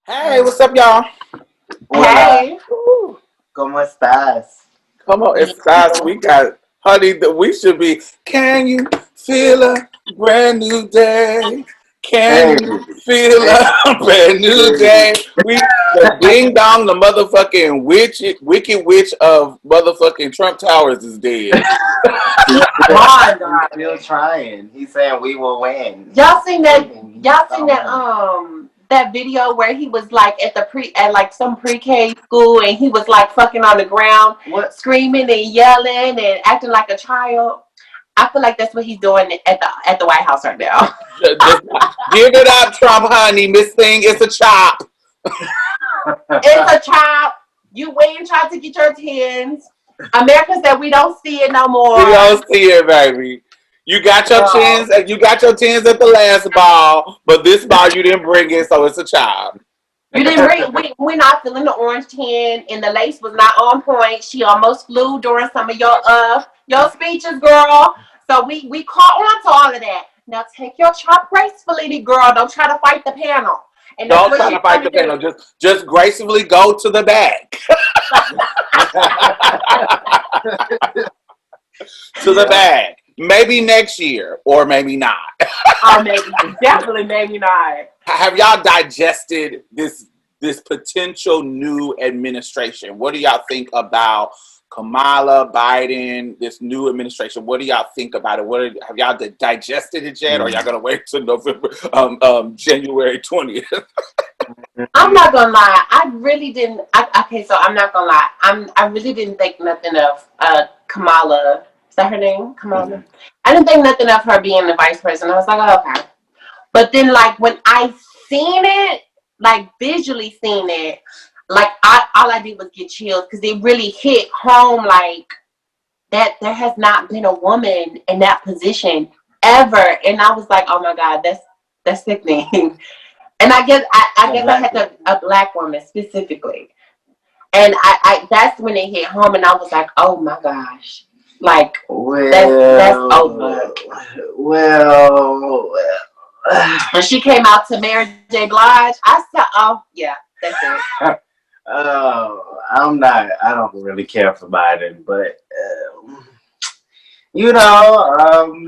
Hey, what's up, y'all? Hola, Hey. ¿cómo estás? Come on, it's fast. We got, honey, we should be. Can you feel a brand new day? Can Hey, you feel hey, a brand new hey. day? We the ding dong, the motherfucking witch, wicked witch of motherfucking Trump Towers is dead. My He's God. still trying. He's saying we will win. Y'all seen that He's y'all seen so that video where he was like at like some pre-K school and he was like fucking on the ground, what? screaming and yelling and acting like a child. I feel like that's what he's doing at the White House right now. Just give it up, Trump, honey. Miss Thing, it's a chop. It's a chop. You went and tried to get your tens. America said we don't see it no more. We don't see it, baby. You got your Girl. chins. You got your tens at the last ball, but this ball you didn't bring it, so it's a child. You didn't bring. We're not feeling the orange tin, and the lace was not on point. She almost flew during some of your speeches, girl. So we caught on to all of that. Now take your chop gracefully, girl. Don't try to fight the panel. And that's Don't what try she's to fight trying to the do. panel. Just gracefully go to the back. To the Yeah. back. Maybe next year, or maybe not. Or maybe, definitely, maybe not. Have y'all digested this potential new administration? What do y'all think about Kamala, Biden, this new administration? What do y'all think about it? Have y'all digested it yet, or y'all gonna wait till November, January 20th? I'm not gonna lie. I really didn't. Okay, so I'm not gonna lie. I really didn't think nothing of Kamala. Is that her name? Kamala. Mhm. I didn't think nothing of her being the vice president. I was like, oh, okay. But then, like when I seen it, like visually seen it, like all I did was get chills because it really hit home. Like that, there has not been a woman in that position ever, and I was like, oh my god, that's sickening. And I guess I had a black woman specifically. And I that's when it hit home and I was like, oh my gosh. Like that's over. Well, When she came out to Mary J. Blige, I said, oh yeah, that's it. I don't really care for Biden, but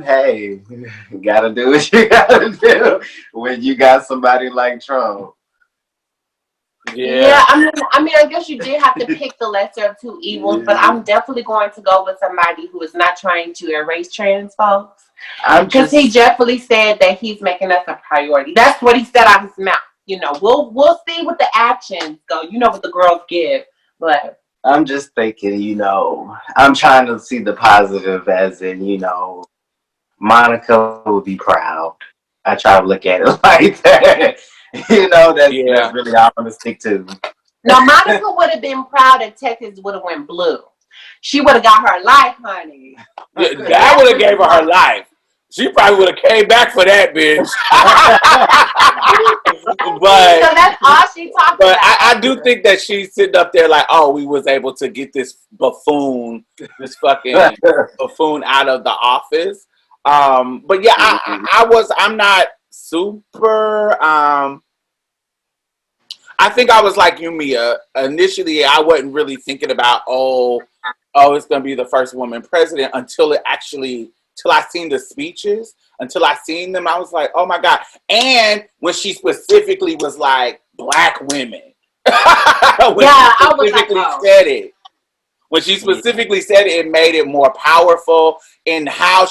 hey, you gotta do what you gotta do when you got somebody like Trump. Yeah, Yeah. I guess you did have to pick the lesser of two evils, but I'm definitely going to go with somebody who is not trying to erase trans folks. I'm Because he just, definitely said that he's making us a priority. That's what he said out of his mouth. We'll see what the actions go. You know what the girls give, but I'm just thinking, I'm trying to see the positive, as in, Monica will be proud. I try to look at it like that. That's Yeah. really all I'm gonna stick to. now Monica would have been proud if Texas would have went blue. She would have got her life, honey. Because That that's would have what she gave her wants. life. She probably would have came back for that bitch. So but that's all she talked but about. I do think that she's sitting up there like, oh, we was able to get this fucking buffoon out of the office. But yeah, I'm not super. I think I was like you, Mia. Initially, I wasn't really thinking about it's gonna be the first woman president till I seen the speeches. Until I seen them, I was like, oh my god! And when she specifically was like black women, when she Yeah, I was like, specifically oh. said it, when she specifically said it, it made it more powerful in how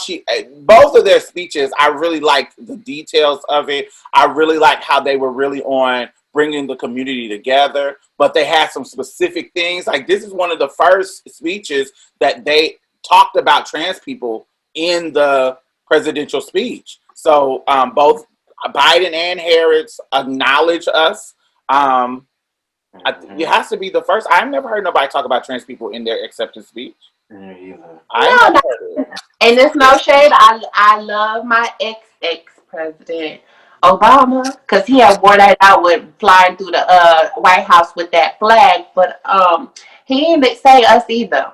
both of their speeches, I really liked the details of it. I really liked how they were really on bringing the community together, but they had some specific things. Like this is one of the first speeches that they talked about trans people in the presidential speech. So both Biden and Harris acknowledge us. It has to be the first. I've never heard nobody talk about trans people in their acceptance speech. I No, never no. heard it. And there's no shade. I love my ex president Obama because he had wore that out with flying through the White House with that flag, but he didn't say us either.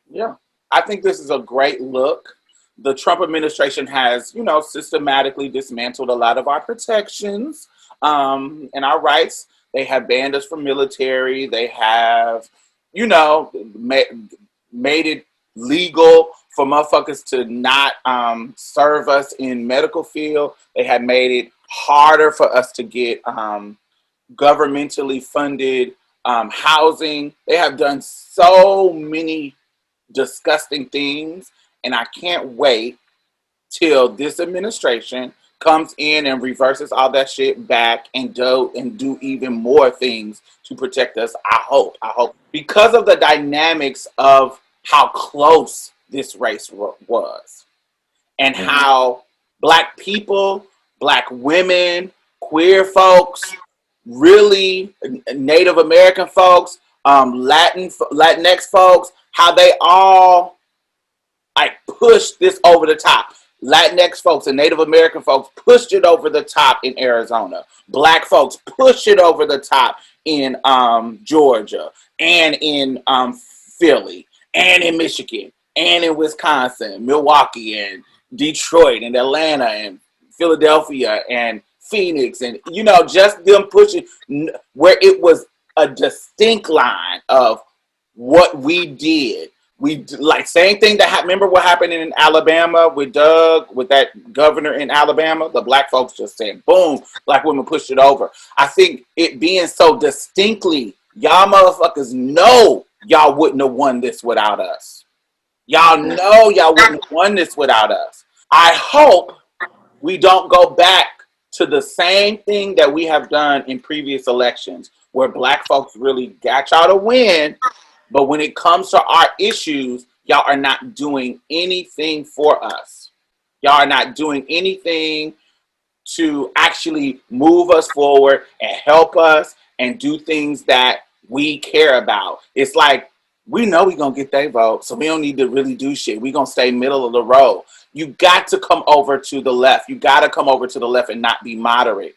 Yeah. I think this is a great look. The Trump administration has, systematically dismantled a lot of our protections and our rights. They have banned us from military. They have, you know, made it legal for motherfuckers to not serve us in medical field. They have made it harder for us to get governmentally funded housing. They have done so many disgusting things, and I can't wait till this administration comes in and reverses all that shit back and do even more things to protect us. I hope because of the dynamics of how close this race was, and how black people, black women, queer folks, really Native American folks, Latinx folks, how they all like pushed this over the top. Latinx folks and Native American folks pushed it over the top in Arizona. Black folks pushed it over the top in Georgia and in Philly and in Michigan and in Wisconsin, Milwaukee and Detroit and Atlanta and Philadelphia and Phoenix, and you know, just them pushing where it was a distinct line of what we did. We like same thing that remember what happened in Alabama with Doug, with that governor in Alabama. The black folks just said, "Boom!" Black women pushed it over. I think it being so distinctly, y'all motherfuckers know y'all wouldn't have won this without us. Y'all know y'all wouldn't have won this without us. I hope we don't go back to the same thing that we have done in previous elections, where black folks really got y'all to win. But when it comes to our issues, y'all are not doing anything for us. Y'all are not doing anything to actually move us forward and help us and do things that we care about. It's like, we know we're going to get their vote, so we don't need to really do shit. We're going to stay middle of the road. You got to come over to the left. You got to come over to the left and not be moderate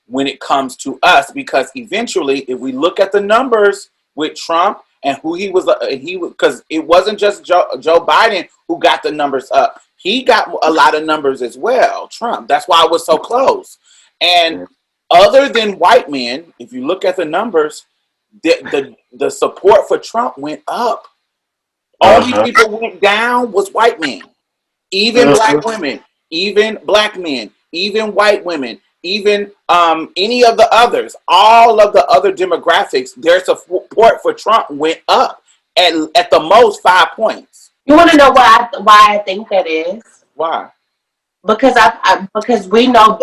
when it comes to us, because eventually, if we look at the numbers with Trump, and who he was, because it wasn't just Joe Biden who got the numbers up. He got a lot of numbers as well, Trump. That's why it was so close. And other than white men, if you look at the numbers, the support for Trump went up. Only people went down was white men. Even black women, even black men, even white women, even any of the others, all of the other demographics, their support for Trump went up at the most 5 points. You want to know why I think that is? Why? Because because we know,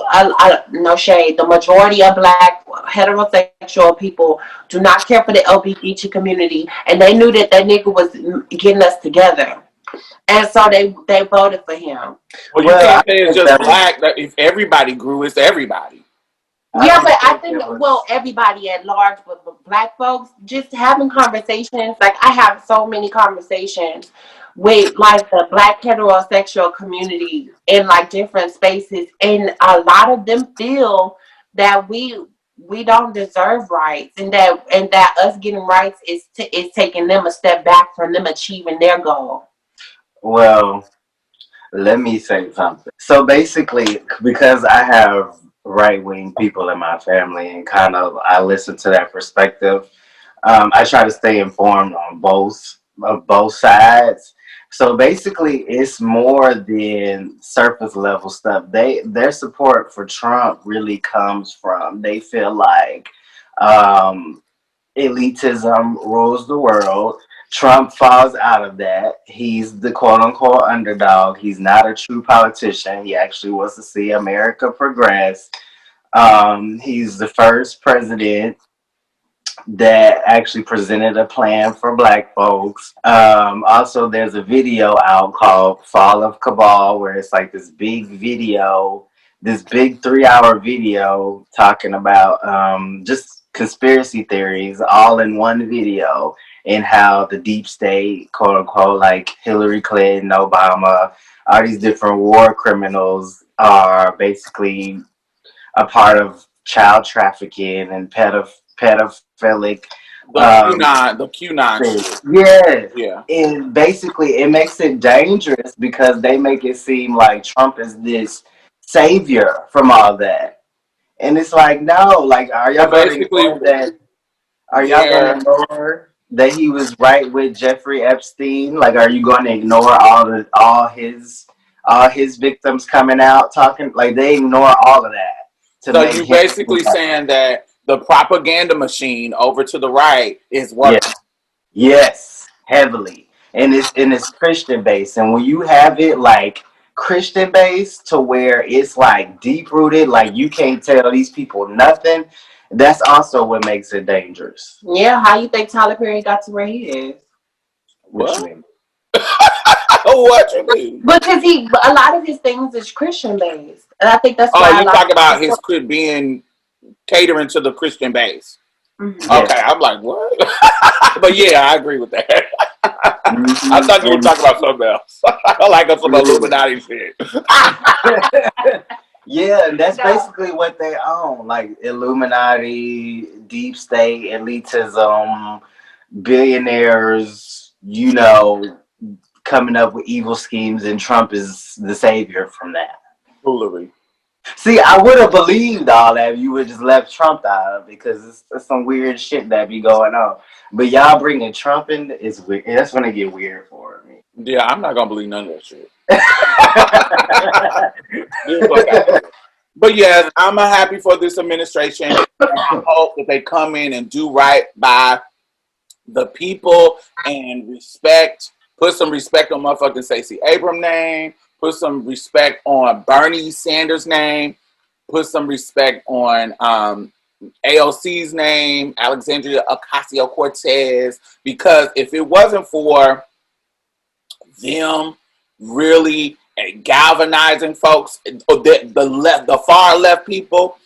no shade, the majority of black heterosexual people do not care for the LGBT community, and they knew that nigga was getting us together. And so they voted for him. Well, you can't say it's just black. That if everybody grew, it's everybody. Yeah, but I think, well, everybody at large, but black folks, just having conversations. Like, I have so many conversations with, like, the black heterosexual community in, like, different spaces. And a lot of them feel that we don't deserve rights, and that us getting rights is taking them a step back from them achieving their goal. Well, let me say something. So basically, because I have right-wing people in my family and kind of I listen to that perspective, I try to stay informed on both sides. So basically, it's more than surface level stuff. Their support for Trump really comes from, they feel like elitism rules the world. Trump falls out of that. He's the quote-unquote underdog. He's not a true politician. He actually wants to see America progress. He's the first president that actually presented a plan for black folks. Also, there's a video out called Fall of Cabal, where it's like this big video, this big 3-hour video talking about just conspiracy theories all in one video, and how the deep state, quote unquote, like Hillary Clinton, Obama, all these different war criminals are basically a part of child trafficking and pedophilic. The QAnon shit. Yeah. And basically it makes it dangerous because they make it seem like Trump is this savior from all that. And it's like, no, like, are So y'all going to basically, ignore that? Are y'all going to they're ignore that he was right with Jeffrey Epstein? Like, are you going to ignore all his victims coming out talking? Like, they ignore all of that to so make you him. basically saying that the propaganda machine over to the right is Yeah. working. Yes, heavily. And it's Christian based. And when you have it like Christian based to where it's like deep rooted, like you can't tell these people nothing, that's also what makes it dangerous. Yeah, how you think Tyler Perry got to where he is? What you What? mean? What you mean? Because a lot of his things is Christian based, and I think that's Oh, why a you lot talk of about his people. quit being catering to the Christian base. Mhm. Yes. Okay, I'm like, what? But yeah, I agree with that. I Hmm. thought you were talking about something else. I like some Illuminati shit. Yeah, and that's No. basically what they own. Like Illuminati, deep state, elitism, billionaires, coming up with evil schemes, and Trump is the savior from that. Foolery. See, I would have believed all that if you would just left Trump out because it's some weird shit that be going on. But y'all bringing Trump in is weird. That's when it get weird for me. Yeah, I'm not gonna believe none of that shit. Get the fuck out of here. But yes, I'm happy for this administration, and I hope that they come in and do right by the people and put some respect on motherfucking Stacey Abrams' name, put some respect on Bernie Sanders' name, put some respect on AOC's name, Alexandria Ocasio-Cortez, because if it wasn't for them really galvanizing folks, the far left people,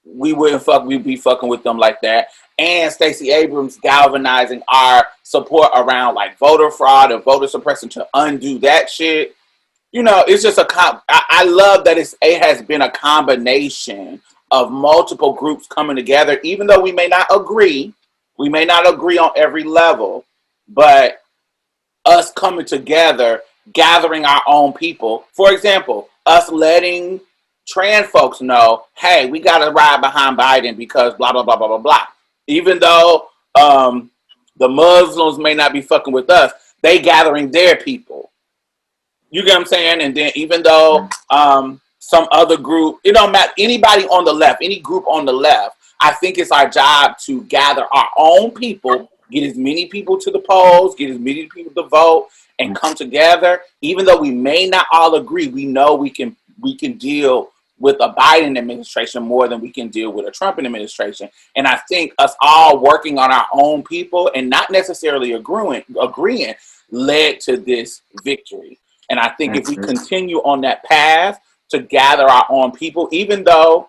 we'd be fucking with them like that. And Stacey Abrams galvanizing our support around like voter fraud and voter suppression to undo that shit. It's just I love that it has been a combination of multiple groups coming together, even though we may not agree on every level, but us coming together, gathering our own people. For example, us letting trans folks know, hey, we got to ride behind Biden because blah, blah, blah, blah, blah, blah. Even though the Muslims may not be fucking with us, they gathering their people. You get what I'm saying? And then even though some other group, it don't matter, anybody on the left, any group on the left, I think it's our job to gather our own people, get as many people to the polls, get as many people to vote, and come together. Even though we may not all agree, we know we can deal with a Biden administration more than we can deal with a Trump administration. And I think us all working on our own people and not necessarily agreeing led to this victory. And I think if we continue on that path to gather our own people, even though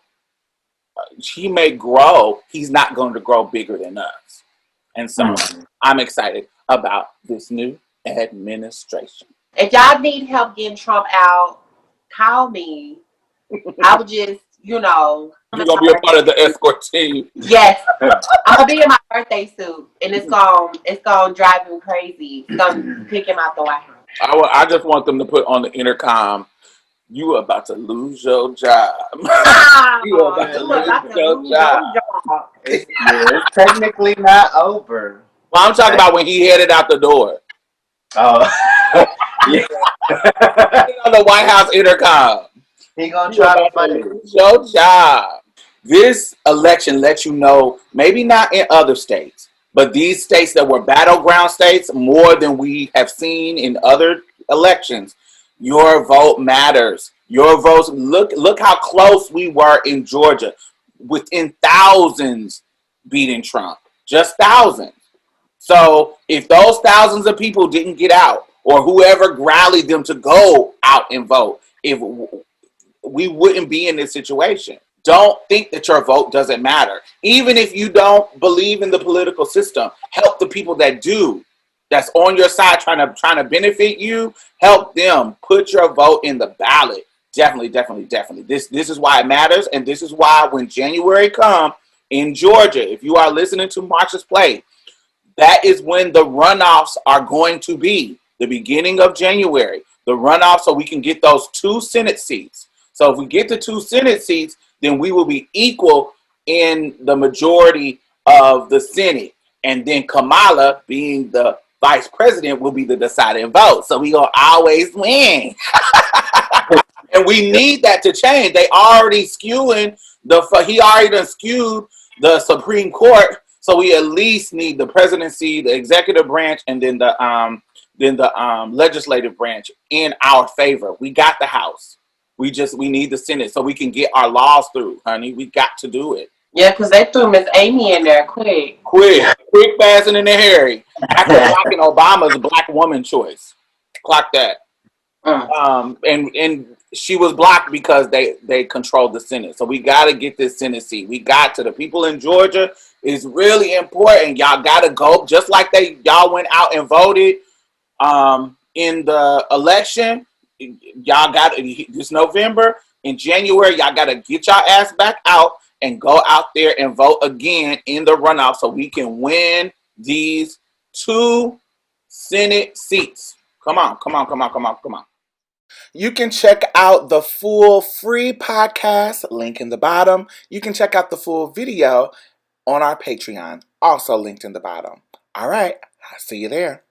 he may grow, he's not going to grow bigger than us. And so I'm excited about this new administration. If y'all need help getting Trump out, call me. I would just, You're going to be a part of the escort team. Yes, I'm gonna be in my birthday suit, and it's gonna drive him crazy. It's gonna pick him out the White House. I just want them to put on the intercom, you are about to lose your job. You are about to lose your job. It's technically not over. Well, I'm talking about when he headed out the door. Oh, yeah. On the White House intercom. He gonna try to fight it. Lose your job. This election lets you know, maybe not in other states, but these states that were battleground states, more than we have seen in other elections, your vote matters. Your votes, look how close we were in Georgia, within thousands beating Trump, just thousands. So if those thousands of people didn't get out, or whoever rallied them to go out and vote, if we wouldn't be in this situation. Don't think that your vote doesn't matter. Even if you don't believe in the political system, help the people that do. That's on your side trying to benefit you. Help them. Put your vote in the ballot. Definitely, definitely, definitely. This is why it matters, and this is why when January comes in Georgia, if you are listening to Marsha's Play, that is when the runoffs are going to be. The beginning of January. The runoff so we can get those 2 Senate seats. So if we get the 2 Senate seats, then we will be equal in the majority of the Senate. And then Kamala, being the vice president, will be the deciding vote. So we gonna always win. And we need that to change. They already skewing he already done skewed the Supreme Court. So we at least need the presidency, the executive branch, and then the legislative branch in our favor. We got the House. We need the Senate so we can get our laws through, honey. We got to do it. Yeah, because they threw Miss Amy in there quick, Fast, and in the hairy. After blocking Obama's black woman choice, clock that. And she was blocked because they controlled the Senate. So we got to get this Senate seat. We got to. The people in Georgia is really important. Y'all got to go, just like y'all went out and voted in the election. Y'all got this November. In January, y'all got to get y'all ass back out and go out there and vote again in the runoff so we can win these 2 Senate seats. Come on. You can check out the full free podcast, link in the bottom. You can check out the full video on our Patreon, also linked in the bottom. All right, I'll see you there.